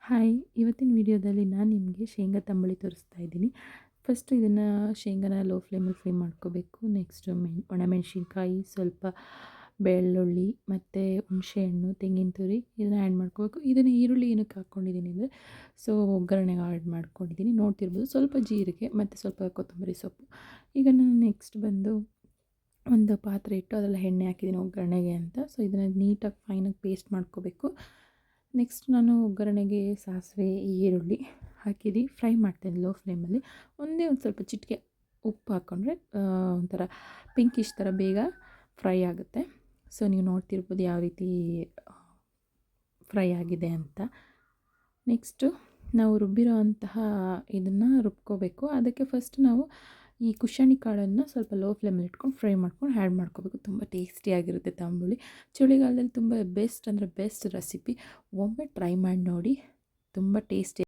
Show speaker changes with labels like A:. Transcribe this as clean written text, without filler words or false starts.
A: Hi! ಇವತ್ತಿನ ವಿಡಿಯೋದಲ್ಲಿ ನಾನು ನಿಮಗೆ ಶೇಂಗಾ ತಂಬುಳಿ ತೋರಿಸ್ತಾ ಇದ್ದೀನಿ. ಫಸ್ಟು ಇದನ್ನು ಶೇಂಗಾನ ಲೋ ಫ್ಲೇಮಲ್ಲಿ ಫ್ರೈ ಮಾಡ್ಕೋಬೇಕು. ನೆಕ್ಸ್ಟು ಒಣಮೆಣಸಿನ್ಕಾಯಿ, ಸ್ವಲ್ಪ ಬೆಳ್ಳುಳ್ಳಿ ಮತ್ತು ಹುಣಸೆಹಣ್ಣು, ತೆಂಗಿನ ತುರಿ ಇದನ್ನು ಆ್ಯಡ್ ಮಾಡ್ಕೋಬೇಕು. ಇದನ್ನು ಈರುಳ್ಳಿ ಏನಕ್ಕೆ ಹಾಕ್ಕೊಂಡಿದ್ದೀನಿ ಅಂದರೆ ಒಗ್ಗರಣೆಗೆ ಆ್ಯಡ್ ಮಾಡ್ಕೊಂಡಿದ್ದೀನಿ. ನೋಡ್ತಿರ್ಬೋದು ಸ್ವಲ್ಪ ಜೀರಿಗೆ ಮತ್ತು ಸ್ವಲ್ಪ ಕೊತ್ತಂಬರಿ ಸೊಪ್ಪು. ಈಗ ನಾನು ನೆಕ್ಸ್ಟ್ ಬಂದು ಒಂದು ಪಾತ್ರೆ ಇಟ್ಟು ಅದರಲ್ಲಿ ಎಣ್ಣೆ ಹಾಕಿದ್ದೀನಿ ಒಗ್ಗರಣೆಗೆ ಅಂತ. ಸೊ ಇದನ್ನು ನೀಟಾಗಿ ಫೈನಾಗಿ ಪೇಸ್ಟ್ ಮಾಡ್ಕೋಬೇಕು. ನೆಕ್ಸ್ಟ್ ನಾನು ಒಗ್ಗರಣೆಗೆ ಸಾಸಿವೆ, ಈರುಳ್ಳಿ ಹಾಕಿದ್ದು ಫ್ರೈ ಮಾಡ್ತೇನೆ ಲೋ ಫ್ಲೇಮಲ್ಲಿ. ಒಂದೇ ಒಂದು ಸ್ವಲ್ಪ ಚಿಟಿಕೆ ಉಪ್ಪು ಹಾಕ್ಕೊಂಡ್ರೆ ಒಂಥರ ಪಿಂಕಿಶ್ ಥರ ಬೇಗ ಫ್ರೈ ಆಗುತ್ತೆ. ಸೊ ನೀವು ನೋಡ್ತಿರ್ಬೋದು ಯಾವ ರೀತಿ ಫ್ರೈ ಆಗಿದೆ ಅಂತ. ನೆಕ್ಸ್ಟು ನಾವು ರುಬ್ಬಿರೋ ಅಂತಹ ಇದನ್ನು ರುಬ್ಕೋಬೇಕು. ಅದಕ್ಕೆ ಫಸ್ಟ್ ನಾವು ಈ ಕುಶಾಣಿ ಕಾಳನ್ನು ಸ್ವಲ್ಪ ಲೋ ಫ್ಲೇಮಲ್ಲಿ ಇಟ್ಕೊಂಡು ಫ್ರೈ ಮಾಡ್ಕೊಂಡು ಆ್ಯಡ್ ಮಾಡ್ಕೋಬೇಕು. ತುಂಬ ಟೇಸ್ಟಿಯಾಗಿರುತ್ತೆ ತಂಬುಳಿ. ಚಳಿಗಾಲದಲ್ಲಿ ತುಂಬ ಬೆಸ್ಟ್ ಅಂದರೆ ಬೆಸ್ಟ್ ರೆಸಿಪಿ. ಒಮ್ಮೆ ಟ್ರೈ ಮಾಡಿ ನೋಡಿ, ತುಂಬ ಟೇಸ್ಟಿ.